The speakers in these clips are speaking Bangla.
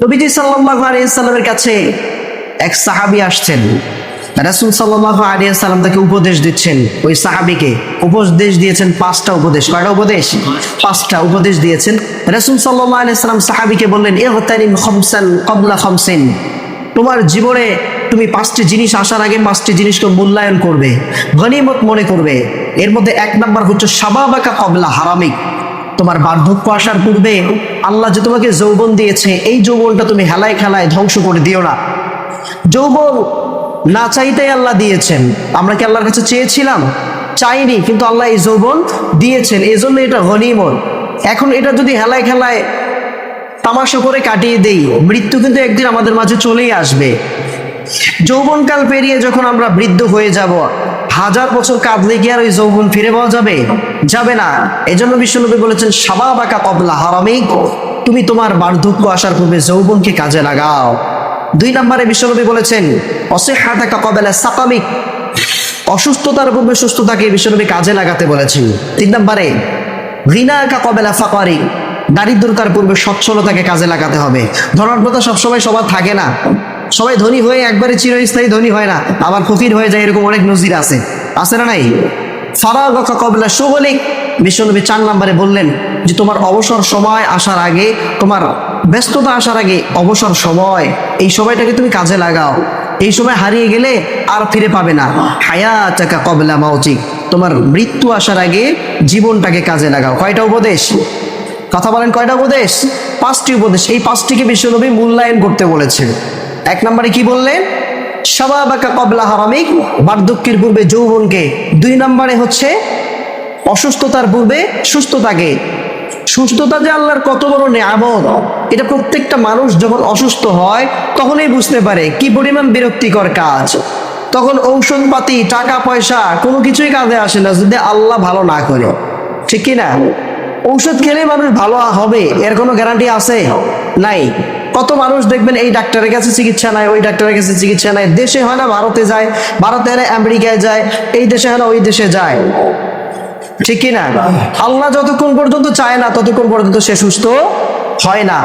নবীজি সাল্লাল্লাহু আলাইহি সাল্লামের কাছে এক সাহাবী আসছেন। রাসূল সাল্লাল্লাহু আলাইহি সাল্লাম তাকে উপদেশ দিচ্ছেন। ওই সাহাবীকে উপদেশ দিয়েছেন 5টা উপদেশ। কয়টা উপদেশ? 5টা উপদেশ দিয়েছেন। রাসূল সাল্লাল্লাহু আলাইহি সাল্লাম সাহাবীকে বললেন, ইগতানিম খামসান ক্বাবলা খামসিন। তোমার জীবনে তুমি 5টি জিনিস আসার আগে 5টি জিনিসকে মূল্যায়ন করবে, গনিমত মনে করবে। এর মধ্যে 1 নাম্বার হচ্ছে শাবাবাকা ক্বাবলা হারামিক। তোমার বার্ধক্য আসার পূর্বে আল্লাহ যে তোমাকে যৌবন দিয়েছে, এই যৌবনটা তুমি হেলায় খেলায় ধ্বংস করে দিও না। যৌবন না চাইতেই আল্লাহ দিয়েছেন। আমরা কি আল্লাহর কাছে চেয়েছিলাম? চাইনি, কিন্তু আল্লাহ এই যৌবন দিয়েছেন, এই জন্য এটা গনিমত। এখন এটা যদি হেলায় খেলায় তামাশা করে কাটিয়ে দেই, মৃত্যু কিন্তু একদিন আমাদের মাঝে চলেই আসবে। যৌবনকাল পেরিয়ে যখন আমরা বৃদ্ধ হয়ে যাব, 1000 বছর কাঁদলে কি আর ওই যৌবন ফিরে পাওয়া যাবে? যাবে না। এই জন্য বিশ্বনবী বলেছেন, শাবাবাকা ক্বাবলা হারামিক। তুমি তোমার বার্ধক্য আসার পূর্বে যৌবনকে কাজে লাগাও। 2 নম্বরে বিশ্বনবী বলেছেন, অসিহাতাকা ক্বাবলা সাকামিক। অসুস্থতার পূর্বে সুস্থতাকে বিশ্বনবী কাজে লাগাতে বলেছেন। 3 নম্বরে গিনাকা ক্বাবলা ফাকারিক। দারিদ্রতার পূর্বে সচ্ছলতাকে কাজে লাগাতে হবে। ধনাঢ্যতা সবসময় সবার থাকে না। সবাই ধনী হয়ে একবারে চিরস্থায়ী ধনী হয় না, আবার ফকির হয়ে যায়, এরকম অনেক নজির আছে। আছে না নাই? ফারাগাকা ক্বাবলা শুগলিক। বিশ্বনবী 4 নম্বরে বললেন যে তোমার অবসর সময় আসার আগে, তোমার ব্যস্ততা আসার আগে অবসর সময়, এই সময়টাকে তুমি কাজে লাগাও। এই সময় হারিয়ে গেলে আর ফিরে পাবে না। হায়াতাকা ক্বাবলা মাউতিক। তোমার মৃত্যু আসার আগে জীবনটাকে কাজে লাগাও। কয়টা উপদেশ? কথা বলেন, কয়টা উপদেশ? 5টি উপদেশ। এই 5টিকে বিশ্বনবী মূল্যায়ন করতে বলেছেন। 1 নম্বরে কি বললেন? শাবাবাকা ক্বাবলা হারামিক, বার্ধক্যের পূর্বে যৌবনকে। 2 নম্বরে হচ্ছে অসুস্থতার পূর্বে সুস্থতাকে। সুস্থতা যে আল্লাহর কত বড় নিয়ামত, এটা প্রত্যেকটা মানুষ যখন অসুস্থ হয় তখনই বুঝতে পারে কি পরিমাণ বিরক্তিকর কাজ। তখন ঔষধপাতি, টাকা পয়সা কোনো কিছুই কাজে আসে না যদি আল্লাহ ভালো না করে। ঠিক কি না? ঔষধ খেলে মানুষ ভালো হবে এর কোনো গ্যারান্টি আছে? নাই। কত মানুষ দেখবেন এই ডাক্তারের কাছে চিকিৎসা নাই, ওই ডাক্তারের কাছে চিকিৎসা নাই। দেশে হয় না ভারতে যায়, ভারতে হয় না আমেরিকায় যায়, এই দেশে হয় না ওই দেশে যায়। ঠিক কি না? আল্লাহ যতক্ষণ পর্যন্ত চায় না ততক্ষণ পর্যন্ত সে সুস্থ হয় না।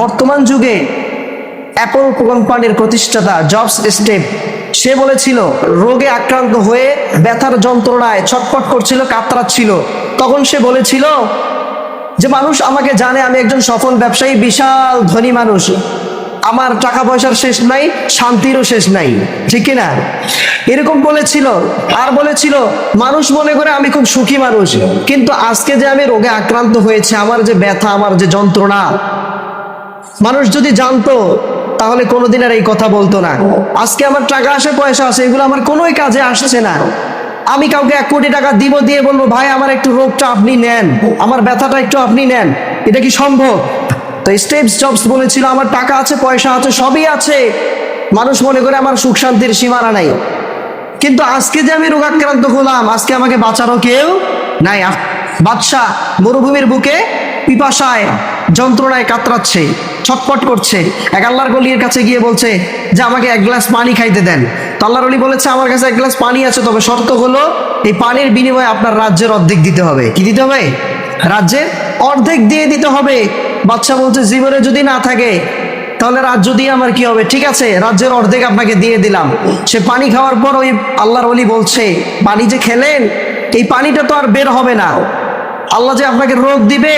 বর্তমান যুগে অ্যাপল কোম্পানির প্রতিষ্ঠাতা জবস স্টেভ, সে বলেছিল রোগে আক্রান্ত হয়ে ব্যথার যন্ত্রণায় ছটফট করছিল, কাতরাচ্ছিল। তখন সে বলেছিল যে মানুষ আমাকে জানে, আমি একজন সফল ব্যবসায়ী, বিশাল ধনী মানুষ, আমার টাকা পয়সার শেষ নাই, শান্তিরও শেষ নাই। ঠিক কিনা? এরকম বলেছিল। আর বলেছিল মানুষ মনে করে আমি খুব সুখী মানুষ, কিন্তু আজকে যে আমি রোগে আক্রান্ত হয়েছে, আমার যে ব্যথা, আমার যে যন্ত্রণা, মানুষ যদি জানতো তাহলে কোনোদিন আর এই কথা বলতো না। আজকে আমার টাকা আসে, পয়সা আসে, এগুলো আমার কোনোই কাজে আসছে না। আমি কাউকে 1 কোটি টাকা দিব, দিয়ে বলবো ভাই আমার একটু রোগটা আপনি নেন, আমার ব্যথাটা একটু আপনি নেন, এটা কি সম্ভব? তো স্টিভ জবস বলেছিল আমার টাকা আছে, পয়সা আছে, সবই আছে, মানুষ মনে করে আমার সুখ শান্তির সীমানা নাই, কিন্তু আজকে যে আমি রোগাক্রান্ত হলাম, আজকে আমাকে বাঁচারও কেউ নাই। বাদশা মরুভূমির বুকে পিপাসায় যন্ত্রণায় কাতরাচ্ছে, ছটফট করছে। এক আল্লাহর ওলির কাছে গিয়ে বলছে যে আমাকে 1 গ্লাস পানি খাইতে দেন। তো আল্লাহর ওলি বলেছে আমার কাছে 1 গ্লাস পানি আছে, তবে শর্ত হলো এই পানির বিনিময়ে আপনার রাজ্যের অর্ধেক দিতে হবে। কি দিতে হবে? রাজ্যের অর্ধেক দিয়ে দিতে হবে। বাদশা বলছে জীবনে যদি না থাকে তাহলে রাজ্য দিয়ে আমার কি হবে? ঠিক আছে, রাজ্যের অর্ধেক আপনাকে দিয়ে দিলাম। সে পানি খাওয়ার পর ওই আল্লাহর ওলি বলছে পানি যে খেলেন, এই পানিটা তো আর বের হবে না। আল্লাহ যে আপনাকে রোগ দিবে,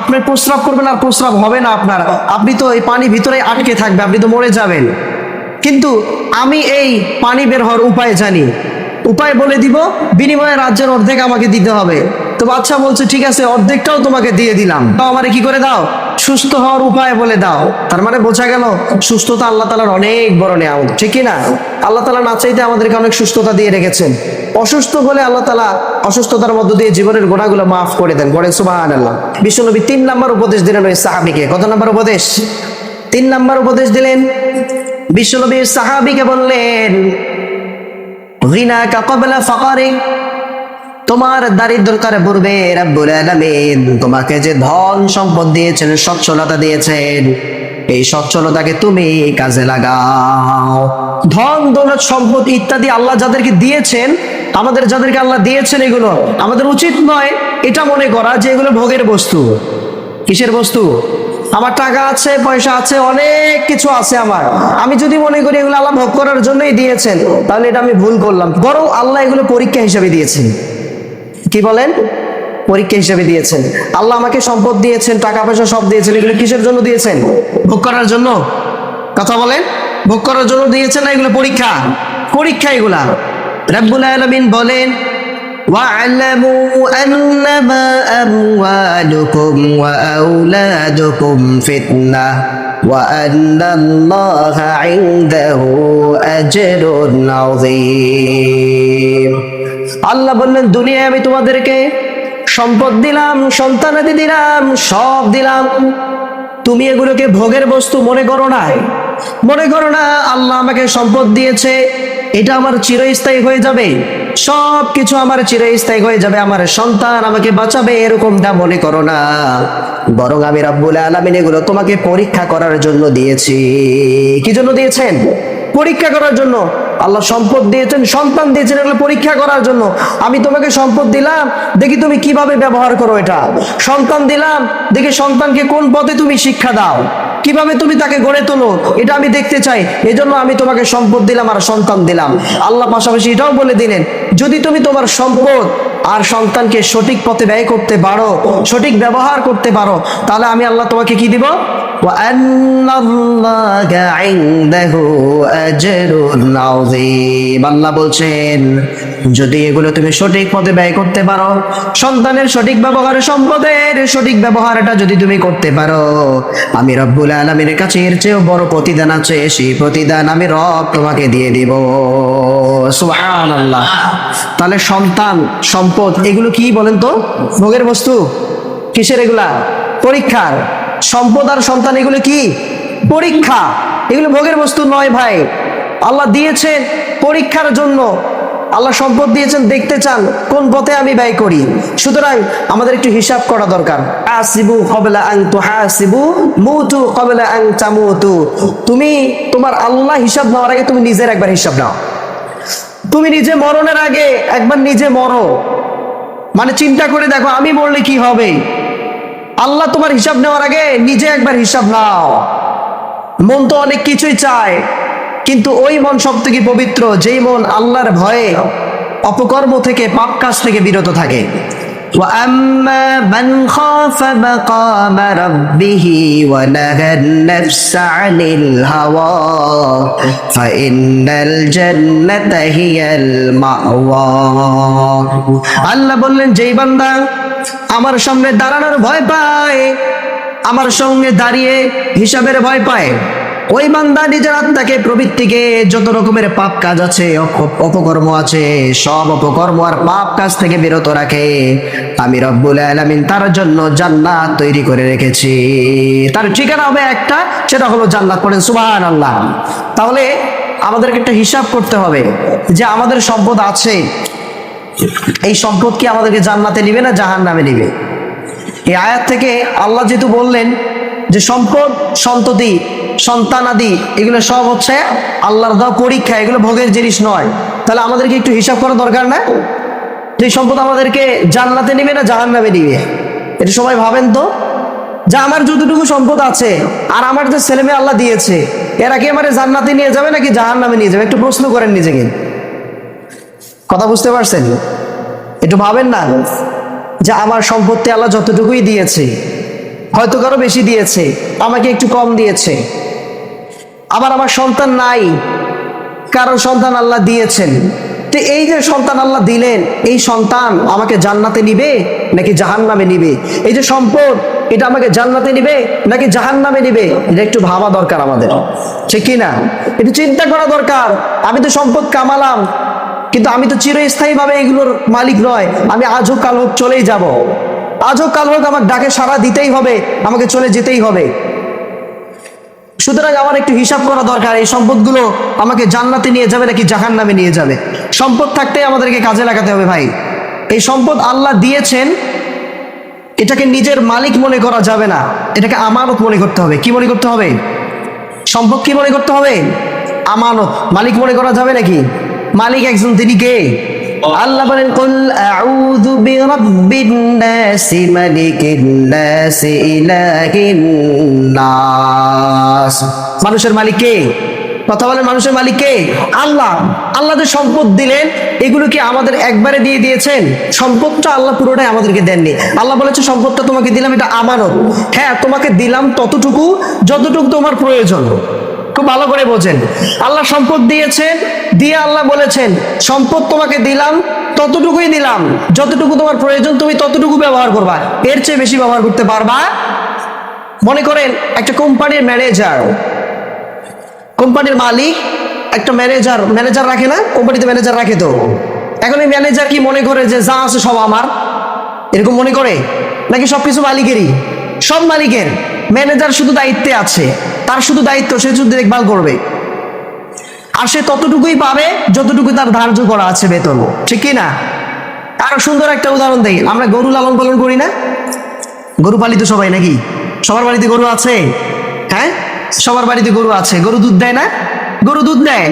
আপনি প্রস্রাব করবেন আর প্রস্রাব হবে না আপনার, আপনি তো এই পানি ভিতরে আটকে থাকবে, আপনি তো মরে যাবেন। কিন্তু আমি এই পানি বের হওয়ার উপায় জানি, উপায় বলে দিব, বিনিময়ে রাজ্যের অর্ধেক আমাকে দিতে হবে। তো বাদশা বলছে ঠিক আছে, অর্ধেকটাও তোমাকে দিয়ে দিলাম, তো আমারে কি করে দাও? সুস্থ হওয়ার উপায় বলে দাও। তার মানে বোঝা গেল সুস্থতা আল্লাহ তাআলার অনেক বড় নিয়ামত। ঠিক কি না? আল্লাহ তাআলা না চাইতে আমাদেরকে অনেক সুস্থতা দিয়ে রেখেছেন। অসুস্থ হলে আল্লাহ তাআলা অসুস্থতার মধ্য দিয়ে জীবনের গুনাহগুলো মাফ করে দেন। বলেন সুবহানাল্লাহ। বিশ্বনবী 3 নম্বর উপদেশ দিলেন ওই সাহাবীকে। কত নম্বর উপদেশ? 3 নম্বর উপদেশ দিলেন। বিশ্বনবী সাহাবীকে বললেন গিনাকা ক্বাবলা ফাকারিক। তোমার দারিদ্রতার পূর্বে রব্বুল আলামিন তোমাকে যে ধন সম্পদ দিয়েছেন, সচ্ছলতা দিয়েছেন, এই সচ্ছলতাকে তুমি কাজে লাগাও। ধন দৌলত সম্পদ ইত্যাদি আল্লাহ যাদেরকে দিয়েছেন, আমাদের যাদেরকে আল্লাহ দিয়েছেন, এগুলো আমাদের উচিত নয় এটা মনে করা যে এগুলো ভোগের বস্তু। কিসের বস্তু? আমার টাকা আছে, পয়সা আছে, অনেক কিছু আছে আমার, আমি যদি মনে করি এগুলো আল্লাহ ভোগ করার জন্যই দিয়েছেন, তাহলে এটা আমি ভুল করলাম। বরং আল্লাহ এগুলো পরীক্ষা হিসেবে দিয়েছেন। কি বলেন? পরীক্ষা হিসেবে দিয়েছেন। আল্লাহ আমাকে সম্পদ দিয়েছেন, টাকা পয়সা সব দিয়েছেন, এগুলো কিসের জন্য দিয়েছেন? ভোগ করার জন্য? কথা বলেন, ভোগ করার জন্য দিয়েছেন না এগুলো পরীক্ষা? পরীক্ষা এগুলা। রব্বুল আলামিন বলেন, واعلموا أنما أموالكم وأولادكم فتنة وأن الله عنده أجر عظيم। আল্লাহ বললেন, দুনিয়ায় আমি তোমাদেরকে সম্পদ দিলাম, সন্তানাদি দিলাম, সব দিলাম, তুমি এগুলোকে ভোগের বস্তু মনে করো না। মনে করো না আল্লাহ আমাকে সম্পদ দিয়েছে, এটা আমার চিরস্থায়ী হয়ে যাবে, সব কিছু আমার চিরস্থায়ী হয়ে যাবে, আমার সন্তান আমাকে বাঁচাবে, এরকমটা মনে করো না। বরং আমি রব্বুল আলামিন এগুলো তোমাকে পরীক্ষা করার জন্য দিয়েছি। কি জন্য দিয়েছেন? পরীক্ষা করার জন্য। আল্লাহ সম্পদ দিয়েছেন, সন্তান দিয়েছেন, এগুলো পরীক্ষা করার জন্য। আমি তোমাকে সম্পদ দিলাম, দেখি তুমি কিভাবে ব্যবহার করো এটা। সন্তান দিলাম, দেখি সন্তানকে কোন পথে তুমি শিক্ষা দাও, কিভাবে তুমি তাকে গড়ে তোলো, এটা আমি দেখতে চাই। এজন্য আমি তোমাকে সম্পদ দিলাম আর সন্তান দিলাম। আল্লাহ পাশাপাশি এটাও বলে দিলেন, যদি তুমি তোমার সম্পদ আর সন্তানকে সঠিক পথে ব্যয় করতে পারো, সঠিক ব্যবহার করতে পারো, তাহলে আমি আল্লাহ তোমাকে কি দিব? আল্লাহ বলছেন, যদি এগুলো তুমি সঠিক পথে ব্যয় করতে পারো, সন্তানের সঠিক ব্যবহার, সম্পদের সঠিক ব্যবহারটা যদি তুমি করতে পারো, আমি রব্বুল আলামিনের কাছে এর চেয়েও বড় প্রতিদান আছে, সেই প্রতিদান আমি রব তোমাকে দিয়ে দিব। সুবহানাল্লাহ। তাহলে সন্তান, সম্পদ এগুলো কি বলেন তো? ভোগের বস্তু। কিসের এগুলা? পরীক্ষার। সম্পদ আর সন্তান এগুলো কি? পরীক্ষা। এগুলো ভোগের বস্তু নয় ভাই, আল্লাহ দিয়েছেন পরীক্ষার জন্য। আল্লাহ সম্পদ দিয়েছেন, দেখতে চান কোন পথে আমি ব্যয় করি। সুতরাং আমাদের একটু হিসাব করা দরকার। আসিবু ক্বাবলা আন তুহাসিবু, মুতু ক্বাবলা আন তামুতু। তুমি তোমার আল্লাহ হিসাব নেওয়ার আগে তুমি নিজের একবার হিসাব নাও। তুমি নিজে মরণের আগে একবার নিজে মরো, মানে চিন্তা করে দেখো আমি মরলে কি হবে। আল্লাহ তোমার হিসাব নেওয়ার আগে নিজে একবার হিসাব নাও। মন তো অনেক কিছুই চায়, কিন্তু ওই মন সব থেকে পবিত্র যেই মন আল্লাহর ভয়ে অপকর্ম থেকে, পাপ কাজ থেকে বিরত থাকে। وَأَمَّا مَنْ خَافَ مَقَامَ رَبِّهِ وَنَهَى النَّفْسَ عَنِ الْهَوَى فَإِنَّ الْجَنَّةَ هِيَ الْمَأْوَى। আল্লাহ বললেন, যেই বান্দা আমার সামনে দাঁড়ানোর ভয় পায়, আমার সঙ্গে দাঁড়িয়ে হিসাবের ভয় পায়, ওই বান্দা নিজের আত্মাকে, প্রবৃত্তিকে, যত রকমের পাপ কাজ আছে, অপকর্ম আছে, সব অপকর্ম আর পাপ কাজ থেকে বিরত রাখে, আমি রব্বুল আলামিন তার জন্য জান্নাত তৈরি করে রেখেছি। তার ঠিকানা হবে একটা, সেটা হলো জান্নাত। পড়েন সুবহানাল্লাহ। তাহলে আমাদেরকে একটা হিসাব করতে হবে যে আমাদের সম্পদ আছে, এই সম্পদ কি আমাদেরকে জান্নাতে নিবে না জাহান্নামে নিবে? এই আয়াত থেকে আল্লাহ যেহেতু বললেন যে সম্পদ, সন্ততি, সন্তানাদি এগুলো সব হচ্ছে আল্লাহর দেওয়া পরীক্ষা, এগুলো ভোগের জিনিস নয়। তাহলে আমাদেরকে একটু হিসাব করা দরকার না, যে সম্পদ আমাদেরকে জান্নাতে নিবে না জাহান্নামে নিবে? এটা সবাই ভাবেন তো, যে আমার যতটুকু সম্পদ আছে আর আমার যে ছেলে মেয়ে আল্লাহ দিয়েছে, এরা কি আমার জান্নাতে নিয়ে যাবে নাকি জাহান্নামে নিয়ে যাবে? একটু প্রশ্ন করেন নিজেকে। কথা বুঝতে পারছেন? একটু ভাবেন না যে আমার সম্পত্তি আল্লাহ যতটুকুই দিয়েছে, হয়তো কারো বেশি দিয়েছে, আমাকে একটু কম দিয়েছে। আবার আমার সন্তান নাই, কারো সন্তান আল্লাহ দিয়েছেন। তো এই যে সন্তান আল্লাহ দিলেন, এই সন্তান আমাকে জান্নাতে নিবে নাকি জাহান্নামে নিবে? এই যে সম্পদ, এটা আমাকে জান্নাতে নিবে নাকি জাহান্নামে নিবে? এটা একটু ভাবা দরকার আমাদের, ঠিক কি না? একটু চিন্তা করা দরকার। আমি তো সম্পদ কামালাম, কিন্তু আমি তো চিরস্থায়ী ভাবে এগুলোর মালিক নয়। আমি আজ হোক কাল হোক চলেই যাব, আজ হোক কাল হোক আমার ডাকে সাড়া দিতেই হবে, আমাকে চলে যেতেই হবে। সুতরাং আমার একটু হিসাব করা দরকার, এই সম্পদগুলো আমাকে জান্নাতে নিয়ে যাবে নাকি জাহান্নামে নিয়ে যাবে। সম্পদ থাকতে আমাদেরকে কাজে লাগাতে হবে ভাই। এই সম্পদ আল্লাহ দিয়েছেন, এটাকে নিজের মালিক মনে করা যাবে না, এটাকে আমানত মনে করতে হবে। কি মনে করতে হবে? সম্পদ কি মনে করতে হবে? আমানত। মালিক মনে করা যাবে নাকি? মালিক একজন, তিনি কে? আল্লাহ বলেন কুল আউযু বিরাব্বিন নাস মালিকিন নাস ইলাহিন নাস। মানুষের মালিক কে? কথা বলেন, মানুষের মালিক কে? আল্লাহ। আল্লাহ যে সম্পদ দিলেন এগুলো কি আমাদের একবারে দিয়ে দিয়েছেন? সম্পদটা আল্লাহ পুরোটাই আমাদেরকে দেননি। আল্লাহ বলেছে সম্পদটা তোমাকে দিলাম, এটা আমানত। হ্যাঁ, তোমাকে দিলাম ততটুকু যতটুকু তোমার প্রয়োজন। খুব ভালো করে বোঝেন, আল্লাহ সম্পদ দিয়েছেন, দিয়ে আল্লাহ বলেছেন সম্পদ তোমাকে দিলাম ততটুকুই দিলাম, যতটুকু তোমার প্রয়োজন তুমি ততটুকু ব্যবহার করবা, এর চেয়ে বেশি ব্যবহার করতে পারবা। মনে করেন একটা কোম্পানির ম্যানেজার, কোম্পানির মালিক একটা ম্যানেজার রাখে না? কোম্পানিতে ম্যানেজার রাখে তো। এখন এই ম্যানেজার কি মনে করে যে যা আছে সব আমার, এরকম মনে করে? নাকি সবকিছু মালিকেরই? সব মালিকের। ম্যানেজার শুধু দায়িত্বে আছে, তার শুধু দায়িত্ব সে শুধু দেখভাল করবে, আর সে ততটুকুই পাবে যতটুকু তার ধার্য করা আছে বেতন, ঠিক কি না? আরো সুন্দর একটা উদাহরণ দেই, আমরা গরু লালন পালন করি না? গরু পালিত সবাই নাকি? সবার বাড়িতে গরু আছে? হ্যাঁ, সবার বাড়িতে গরু আছে। গরু দুধ দেয় না? গরু দুধ দেয়।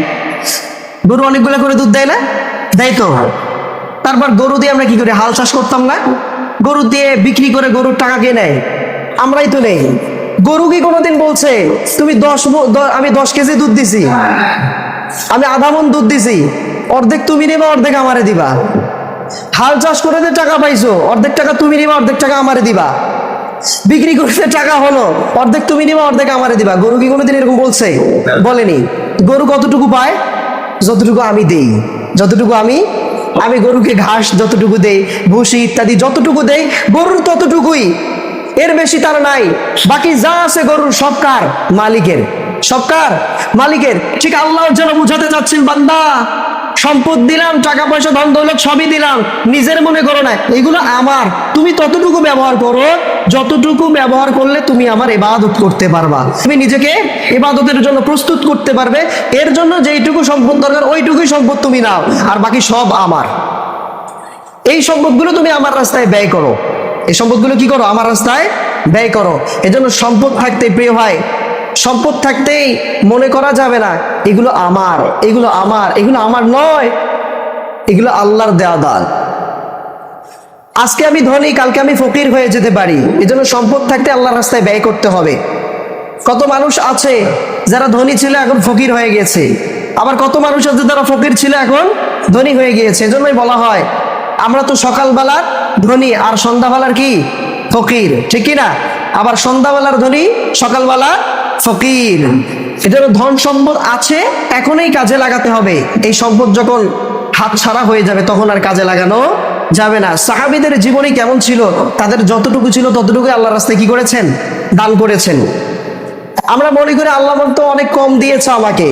গরু অনেকগুলো করে দুধ দেয় না? দেয় তো। তারপর গরু দিয়ে আমরা কি করি? হাল চাষ করতাম না? গরু দিয়ে বিক্রি করে গরুর টাকা কে নেয়? আমরাই তো নেই। গরু কি কোনোদিন বলছে তুমি আমি 10 কেজি দুধ দিছি, আমি আধা মণ দুধ দিছি, অর্ধেক তুমি নিবা অর্ধেক আমারে দিবা? হাল চাষ করে যে টাকা পাইছো অর্ধেক টাকা তুমি নিবা অর্ধেক টাকা আমারে দিবা, বিক্রি করতে টাকা হলো অর্ধেক তুমি নিবা অর্ধেক আমারে দিবা। গরু কি কোনোদিন এরকম বলছে? বলেনি। গরু কতটুকু পায়? যতটুকু আমি দেই। যতটুকু আমি গরুকে ঘাস যতটুকু দেই, ভুসি ইত্যাদি যতটুকু দেই, গরুর ততটুকুই, এর বেশি তার নাই। বাকি যা আছে গরুর সব কার? মালিকের। সব কার? মালিকের। ঠিক আল্লাহর জন্য বুঝাতে চাচ্ছেন, বান্দা সম্পদ দিলাম, টাকা পয়সা ধন দৌলত সবই দিলাম, নিজের মনে করো না এগুলো আমার, তুমি ততটুকু ব্যবহার করো যতটুকু ব্যবহার করলে তুমি আমার ইবাদত করতে পারবা, তুমি নিজেকে ইবাদতের জন্য প্রস্তুত করতে পারবে। এর জন্য যেইটুকু সম্পদ দরকার ওইটুকুই সম্পদ তুমি নাও, আর বাকি সব আমার। এই সম্পদগুলো তুমি আমার রাস্তায় ব্যয় করো, এই সম্পদগুলো কি করো? আমার রাস্তায় ব্যয় করো। এজন্য সম্পদ থাকতে, প্রিয় ভাই, সম্পদ থাকতেই মনে করা যাবে না এগুলো আমার, এগুলো আমার, এগুলো আমার নয়, এগুলো আল্লাহর দেওয়া দান। আজকে আমি ধনী, কালকে আমি ফকির হয়ে যেতে পারি, এজন্য সম্পদ থাকতে আল্লাহর রাস্তায় ব্যয় করতে হবে। কত মানুষ আছে যারা ধনী ছিল এখন ফকির হয়ে গেছে, আবার কত মানুষ আছে যারা ফকির ছিল এখন ধনী হয়ে গিয়েছে। এজন্যই বলা হয় আমরা তো সকালবেলার ধনী আর সন্ধ্যাবেলার কি? ফকির, ঠিক কি না? আবার সন্ধ্যাবেলার ধনী, সকালবেলা ফকির। এজন্য ধন সম্পদ আছে এখনই কাজে লাগাতে হবে। এই সম্পদ যখন হাত ছাড়া হয়ে যাবে তখন আর কাজে লাগানো যাবে না। সাহাবীদের জীবনী কেমন ছিল? তাদের যতটুকু ছিল ততটুকুই আল্লাহর রাস্তায় কি করেছেন? দান করেছেন। আমরা মনে করি আল্লাহ তো অনেক কম দিয়েছে আমাকে,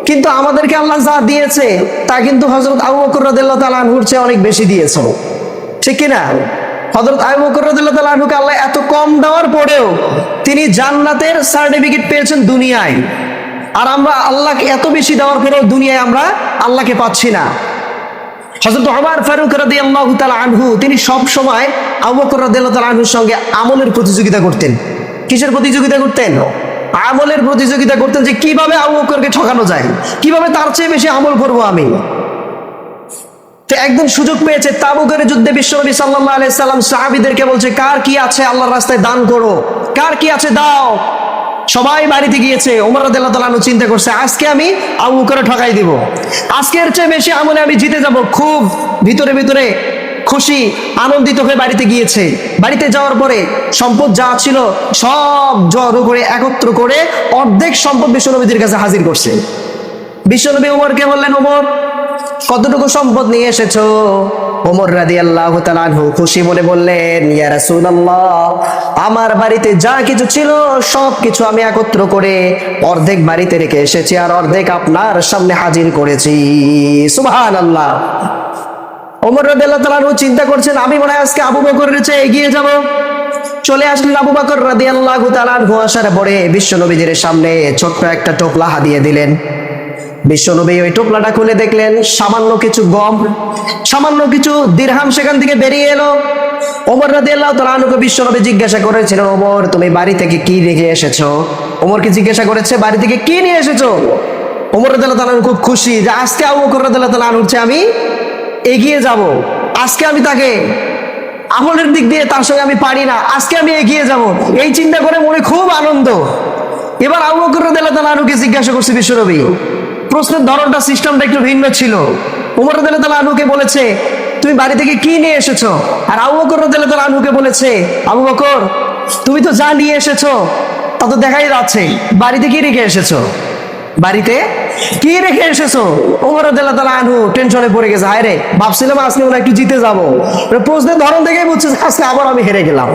কিন্তু আমাদেরকে আল্লাহ যা দিয়েছে তা কিন্তু হযরত আবু বকর রাদিয়াল্লাহু তাআলা আনহুর চেয়ে অনেক বেশি দিয়েছে, ঠিক কি না? হযরত আবু বকর রাদিয়াল্লাহু তাআলা আনহুকে আল্লাহ এত কম দেওয়ার পরেও তিনি জান্নাতের সার্টিফিকেট পেয়েছেন দুনিয়ায়, আর আমরা আল্লাহকে এত বেশি দেওয়ার পরেও দুনিয়ায় আমরা আল্লাহকে পাচ্ছি না। হযরত ওমর ফারুক রাদিয়াল্লাহু তাআলা আনহু তিনি সব সময় আবু বকর রাদিয়াল্লাহু তাআলা আনহুর সঙ্গে আমলের প্রতিযোগিতা করতেন। কিসের প্রতিযোগিতা করতেন? আমলের প্রতিযোগিতা করতেন, যে কিভাবে আবু বকরকে ঠকানো যায়, কিভাবে তার চেয়ে বেশি আমল করব আমি। তো একদিন সুযোগ পেয়েছে তাবুকের যুদ্ধে বিশ্বনবী সাল্লাল্লাহু আলাইহি সাল্লাম সাহাবীদেরকে বলছে কার কি আছে আল্লাহর রাস্তায় দান করো, কার কি আছে দাও। সবাই বাড়িতে গিয়েছে। ওমর রাদিয়াল্লাহু তাআলা আনহু চিন্তা করছে আজকে আমি আবু বকরকে ঠকাই দিব, আজকের চেয়ে বেশি আমলে আমি জিতে যাব। খুব ভিতরে ভিতরে খুশি আনন্দিত হয়ে বাড়িতে গিয়েছে। বাড়িতে যাওয়ার পরে সম্পদ যা ছিল সব জড়ো করে একত্র করে অর্ধেক সম্পদ বিশ্বনবীর কাছে হাজির করছে। বিশ্বনবী ওমরকে বললেন, ওমর কতটুকু সম্পদ নিয়ে এসেছো? ওমর রাদিয়াল্লাহু তাআলা আনহু খুশি মনে বললেন, ইয়া রাসূলুল্লাহ, আমার বাড়িতে যা কিছু ছিল সব কিছু আমি একত্র করে অর্ধেক বাড়িতে রেখে এসেছি আর অর্ধেক আপনার সামনে হাজির করেছি। সুবহানাল্লাহ। ওমর রাদিয়াল্লাহু তাআলা আনহু চিন্তা করছেন আমি মনে হয় আজকে আবু বকরের চেয়ে এগিয়ে যাব। চলে আসলেন আবু বকর রাদিয়াল্লাহু তাআলা আনহু। আসার পরে বিশ্বনবীর সামনে ছোট্ট একটা টোপলা হাদিয়ে দিলেন। বিশ্বনবী ওই টোপলাটা খুলে দেখলেন সামান্য কিছু গম, সামান্য কিছু দিরহাম সেখান থেকে বেরিয়ে এলো। ওমর রাদিয়াল্লাহু তাআলা আনহুকে বিশ্বনবী জিজ্ঞাসা করেছিলেন, ওমর তুমি বাড়ি থেকে কি রেখে এসেছো? ওমরকে জিজ্ঞাসা করেছে বাড়ি থেকে কি নিয়ে এসেছো? ওমর রাদিয়াল্লাহু তাআলা খুব খুশি যে আজকে আবু বকর রাদিয়াল্লাহু তাআলা আনহুর চেয়ে আমি এগিয়ে যাব, আজকে আমি তাকে আমলের দিক দিয়ে তার সঙ্গে আমি পারি না, আজকে আমি এগিয়ে যাব, এই চিন্তা করে মনে খুব আনন্দ। এবার আবু বকর রাদিয়াল্লাহু তাআলা আনহুকে জিজ্ঞাসা করছে বিশ্বনবী, প্রশ্নের ধরনটা সিস্টেমটা একটু ভিন্ন ছিল। ওমর রাদিয়াল্লাহু তাআলা আনহুকে বলেছে তুমি বাড়ি থেকে কি নিয়ে এসেছো, আর আবু বকর রাদিয়াল্লাহু তাআলা আনহুকে বলেছে আবু বকর তুমি তো যা নিয়ে এসেছো তা তো দেখাই যাচ্ছে, বাড়িতে কি রেখে এসেছো, বাড়িতে কি রেখে এসেছো। ওমর রাদিয়াল্লাহু তাআলা আনহু টেনশনে পড়ে গেছে, হায় রে ভাবছিলাম আজকে ওরা একটু জিতে যাবো, প্রশ্নের ধরন দেখেই বুঝছে আজকে আবার আমি হেরে গেলাম।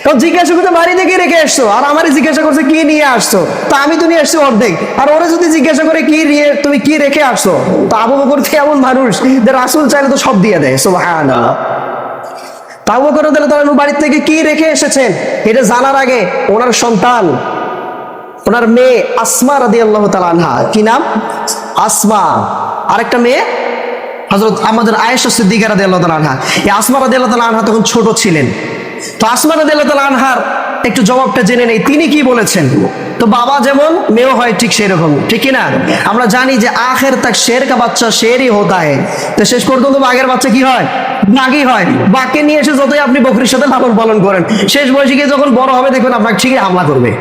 কারণ জিজ্ঞাসা করতে বাড়িতে কি রেখে আসছো, আর আমারে জিজ্ঞাসা করছে কি নিয়ে আসছো, তা আমি তো নিয়ে আসছি অর্ধেক, আর ওরা যদি জিজ্ঞাসা করে কি নিয়ে তুমি কি রেখে আসছো, তো আবু বকর এমন মানুষ যে রাসূল চাইলে তো সব দিয়ে দেয়, সুবহানাল্লাহ। আবু বকর রাদিয়াল্লাহু তাআলা বাড়ি থেকে কি রেখে এসেছেন এটা জানার আগে ওনার সন্তান, ওনার মেয়ে আসমা রাদিয়াল্লাহু তাআলা আনহা, কি নাম, আসমা, আরেকটা মেয়ে হযরত আমাদের আয়েশা সিদ্দিকা রাদিয়াল্লাহু তাআলা আনহা। এই আসমা রাদিয়াল্লাহু তাআলা আনহা তখন ছোট ছিলেন। তো আসমা রাদিয়াল্লাহু তাআলা আনহার একটু জবাবটা জেনে নেই, তিনি কি বলেছেন। তো বাবা যেমন মেয়েও হয় ঠিক সেরকম, ঠিক না? আমরা জানি যে আখের তাক শের কা বাচ্চা শেরই হতা হয়, তো শেষ পর্যন্ত বাঘের বাচ্চা কি হয়, বাঘই হয়। বাঘকে নিয়ে এসে যতই আপনি বকরির সাথে লালন পালন করেন, শেষ বয়সে গিয়ে যখন বড় হবে দেখবেন আপনাকে ঠিকই হামলা করবে,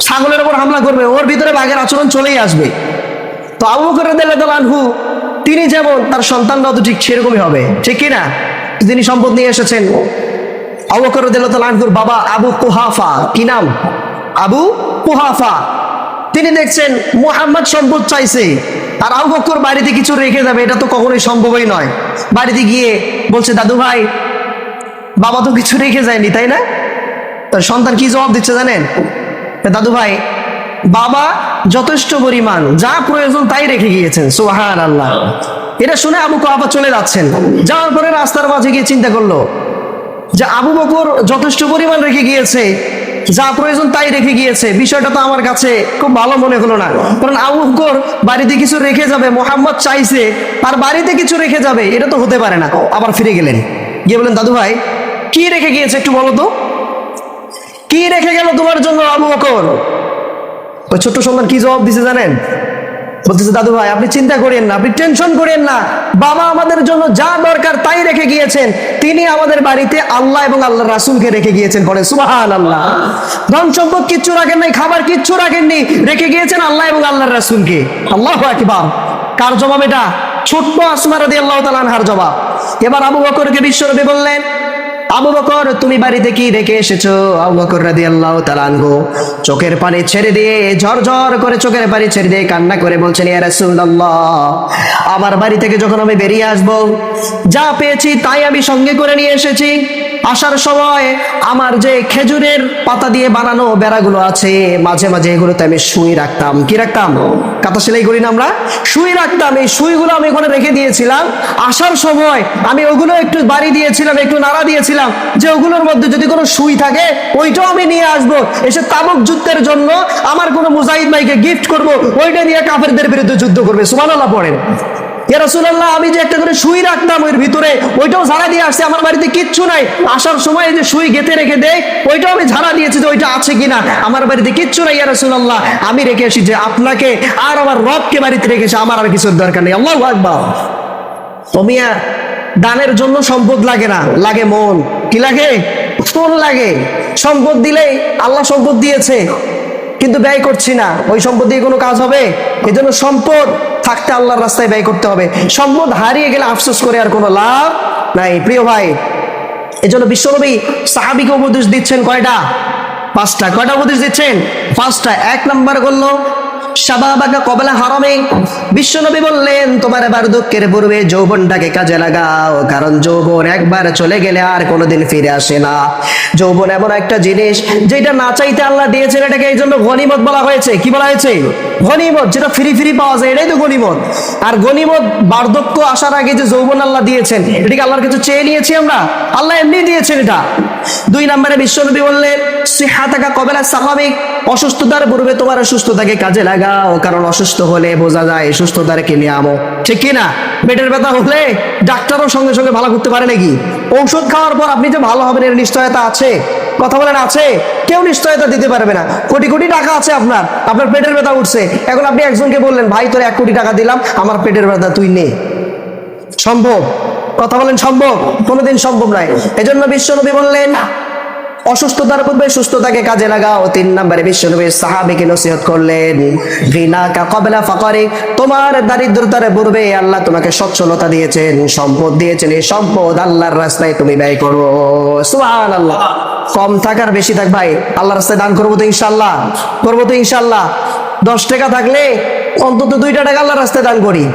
ছাগলের উপর হামলা করবে, ওর ভিতরে বাঘের আচরণ চলেই আসবে। তো আবু বকর রাদিয়াল্লাহু তাআলা আনহু তিনি যেমন তার সন্তানরাও তো ঠিক সেরকমই হবে, ঠিক কি না? তিনি সম্পদ নিয়ে এসেছেন। আবু বকর রাদিয়াল্লাহু তাআলা আনহুর বাবা আবু কুহাফা, কি নাম, আবু কুহাফা, তিনি দেখছেন মুহাম্মদ সম্পদ চাইছে আর আবু বকর বাড়িতে কিছু রেখে যাবে, এটা তো কখনোই সম্ভবই নয়। বাড়িতে গিয়ে বলছে দাদু ভাই বাবা তো কিছু রেখে যায়নি তাই না? তার সন্তান কি জবাব দিচ্ছে জানেন, দাদু ভাই বাবা যথেষ্ট পরিমাণ যা প্রয়োজন তাই রেখে গিয়েছেন, সুবহানাল্লাহ। এটা শুনে আবু কুহাফা চলে যাচ্ছেন, যাওয়ার পরে রাস্তার মাঝে গিয়ে চিন্তা করলো যে আবু বকর যথেষ্ট পরিমাণ রেখে গিয়েছে, যা প্রয়োজন তাই রেখে গিয়েছে, বিষয়টা তো আমার কাছে খুব ভালো মনে হলো না। কারণ আবু বকর বাড়িতে কিছু রেখে যাবে, মোহাম্মদ চাইছে আর বাড়িতে কিছু রেখে যাবে, এটা তো হতে পারে না। আবার ফিরে গেলেন, গিয়ে বলেন দাদু ভাই কি রেখে গিয়েছে একটু বলো তো, কি রেখে গেল তোমার জন্য আবু বকর? ওই ছোট্ট সন্তান কি জবাব দিছে জানেন, বলতেছে দাদু ভাই আপনি চিন্তা করেন না, আপনি টেনশন করেন না, বাবা আমাদের জন্য যা দরকার তাই রেখে গিয়েছেন, তিনি আমাদের বাড়িতে আল্লাহ এবং আল্লাহর রাসূলকে রেখে গিয়েছেন, পড়ে সুবহানাল্লাহ। ধন সম্পদ কিচ্ছু রাখেন নাই, খাবার কিচ্ছু রাখেননি, রেখে গিয়েছেন আল্লাহ এবং আল্লাহর রাসূলকে। আল্লাহু আকবার। কার জবাব এটা? ছোট্ট আসমা রাদিয়াল্লাহু তাআলা আনহার জবাব। এবার আবু বকরকে বিশ্বনবী বললেন আবু বকর তুমি বাড়িতে কি রেখে এসেছো? আবু বকর রাদিয়াল্লাহু তাআলা আনহু চোখের পানি ছেড়ে দিয়ে ঝরঝর করে চোখের পানি ছেড়ে দিয়ে কান্না করে বলছেন ইয়া রাসূলুল্লাহ আমার বাড়ি থেকে যখন আমি বেরিয়ে আসব যা পেয়েছি তাই আমি সঙ্গে করে নিয়ে এসেছি। আসার সময় আমার যে খেজুরের পাতা দিয়ে বানানো বেড়াগুলো আছে মাঝে মাঝে এগুলোতে আমি সুই রাখতাম, কি রাখতাম, কাঁথা সেলাই করি না আমরা, সুই রাখতাম, এই সুইগুলো আমি ওখানে রেখে দিয়েছিলাম। আসার সময় আমি ওগুলো একটু বাড়ি দিয়েছিলাম, একটু নাড়া দিয়েছিলাম যে ওগুলোর মধ্যে যদি কোনো সুই থাকে ওইটাও আমি নিয়ে আসবো, এসে তাবুক যুদ্ধের জন্য আমার কোনো মুজাহিদ ভাইকে গিফট করব, ওইটা নিয়ে কাফেরদের বিরুদ্ধে যুদ্ধ করবে। সুবহানাল্লাহ পড়েন। ইয়া রাসূলুল্লাহ আমি যে একটা করে সুই রাখতাম ওর ভিতরে ওইটাও ঝাড়া দিয়ে আসছে, আমার বাড়িতে কিচ্ছু নাই, আসার সময় যে সুই গেঁথে রেখে দেয় ওইটাও আমি ঝাড়া দিয়েছি যে ওইটা আছে কিনা, আমার বাড়িতে কিচ্ছু নাই ইয়া রাসূলুল্লাহ, আমি রেখে আসি যে আপনাকে আর আমার রবকে বাড়িতে রেখেছি, আমার আর কিছুর দরকার নেই। আল্লাহু আকবার। ও মিয়া দানের জন্য সম্পদ লাগে না, লাগে মন, কি লাগে, মন লাগে। সম্পদ দিলেই আল্লাহ সম্পদ দিয়েছে কিন্তু ব্যয় করছি না, ওই সম্পদ দিয়ে কোনো কাজ হবে? এজন্য সম্পদ থাকতে আল্লাহর রাস্তায় ব্যয় করতে হবে, সম্পদ হারিয়ে গেলে আফসোস করে আর কোনো লাভ নাই। প্রিয় ভাই এজন্য বিশ্বনবী সাহাবীকে উপদেশ দিচ্ছেন কয়টা? পাঁচটা। কয়টা উপদেশ দিচ্ছেন? পাঁচটা। এক নাম্বার করলো শাবাবাকা কবলা হারামে, বিশ্বনবী বললেন তোমার বার্ধক্যের পূর্বে যৌবনটাকে কাজে লাগাও, কারণ যৌবন একবার চলে গেলে আর কোনোদিন ফিরে আসে না। যৌবন এমন একটা জিনিস যেটা না চাইতে আল্লাহ দিয়েছেন, এটাকে এই জন্য গনিমত বলা হয়েছে। কি বলা হয়েছে? গনিমত, যেটা ফ্রি ফ্রি পাওয়া যায় এটাই তো গনিমত। আর গনিমত বার্ধক্য আসার আগে যে যৌবন আল্লাহ দিয়েছেন এটাকে আল্লাহর কাছে চেয়ে নিয়েছি আমরা? আল্লাহ এমনি দিয়েছেন এটা। দুই নম্বরে বিশ্বনবী বললেন সিহাতাকা কবলা সাকামিক, অসুস্থতার পূর্বে তোমার সুস্থতাকে কাজে লাগাও, কারণ অসুস্থ হলে বোঝা যায় সুস্থতার কি নিয়ামক, ঠিক কি না? পেটের ব্যথা হলে ডাক্তারও সঙ্গে সঙ্গে ভালো করতে পারে নাকি? ঔষধ খাওয়ার পর আপনি যে ভালো হবেন এর নিশ্চয়তা আছে? কথা বলেন আছে? কেউ নিশ্চয়তা দিতে পারবে না। কোটি কোটি টাকা আছে আপনার, আপনার পেটের ব্যথা উঠছে, এখন আপনি একজনকে বললেন ভাই তোর 1 কোটি টাকা দিলাম আমার পেটের ব্যথা তুই নে, সম্ভব? কথা বলেন সম্ভব? কোনোদিন সম্ভব নয়। এজন্য বিশ্বনবী বললেন অসুস্থতার পূর্বে সুস্থতাকে কাজে লাগাও। 3 নম্বরে বিশ্বনবী সাহাবীকে নসিহত করলেন গিনাকা ক্বাবলা ফাকারি, তোমার দারিদ্রতার পূর্বে আল্লাহ তোমাকে সচ্ছলতা দিয়েছেন, সম্পদ দিয়েছেন, এই সম্পদ আল্লাহর রাস্তায় তুমি ব্যয় করো। সুবহানাল্লাহ। কম থাকার বেশি থাক ভাই, আল্লাহর রাস্তায় দান করবো তো ইনশাআল্লাহ, করবো তো ইনশাআল্লাহ। 10 টাকা থাকলে অন্তত 2টা টাকা আল্লাহর রাস্তায় দান করি।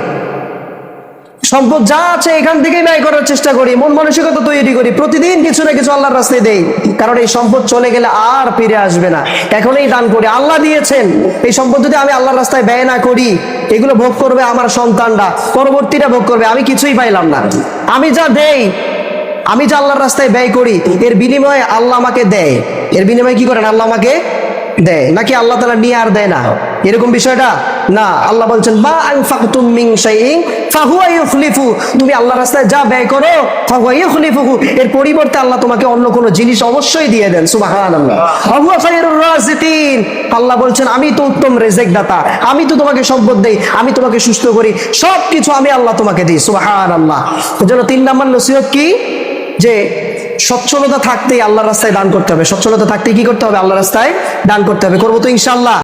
সম্পদ যা আছে এখান থেকে ব্যয় করার চেষ্টা করি, মন মানসিকতা তৈরি করি, প্রতিদিন কিছু না কিছু আল্লাহর রাস্তায় দেই। কারণ এই সম্পদ চলে গেলে আর ফিরে আসবে না, এখনই দান করি। আল্লাহ দিয়েছেন, এই সম্পদ যদি আমি আল্লাহর রাস্তায় ব্যয় না করি, এগুলো ভোগ করবে আমার সন্তানরা, পরবর্তীরা ভোগ করবে, আমি কিছুই পাইলাম না। আমি যা দেই, আমি যা আল্লাহর রাস্তায় ব্যয় করি, এর বিনিময়ে আল্লাহ আমাকে দেয়। এর বিনিময়ে কি করেন? আল্লাহ আমাকে দেয়, নাকি আল্লাহ তাআলা নিয়ে আর দেয় না, এরকম বিষয়টা না। আল্লাহ বলছেন মা আনফাকতুম মিন শাইইন ফাহুয়া ইউখলিফু, তুমি আল্লাহর রাস্তায় যা ব্যয় করো ফাহুয়া ইউখলিফুহু, এর পরিবর্তে আল্লাহ তোমাকে অন্য কোনো জিনিস অবশ্যই দিয়ে দেন। সুবহানাল্লাহ। ফাহুয়া খায়রুর রাযিকিন, আল্লাহ বলছেন আমি তো উত্তম রিজিক দাতা, আমি তো তোমাকে সম্পদ দেই, আমি তোমাকে সুস্থ করি, সবকিছু আমি আল্লাহ তোমাকে দিই। সুবহানাল্লাহ। এজন্য 3 নম্বর নসিহত কি? যে সচ্ছলতা থাকতেই আল্লাহর রাস্তায় দান করতে হবে। সচ্ছলতা থাকতেই কি করতে হবে? আল্লাহর রাস্তায় দান করতে হবে। করবো তো ইনশাআল্লাহ।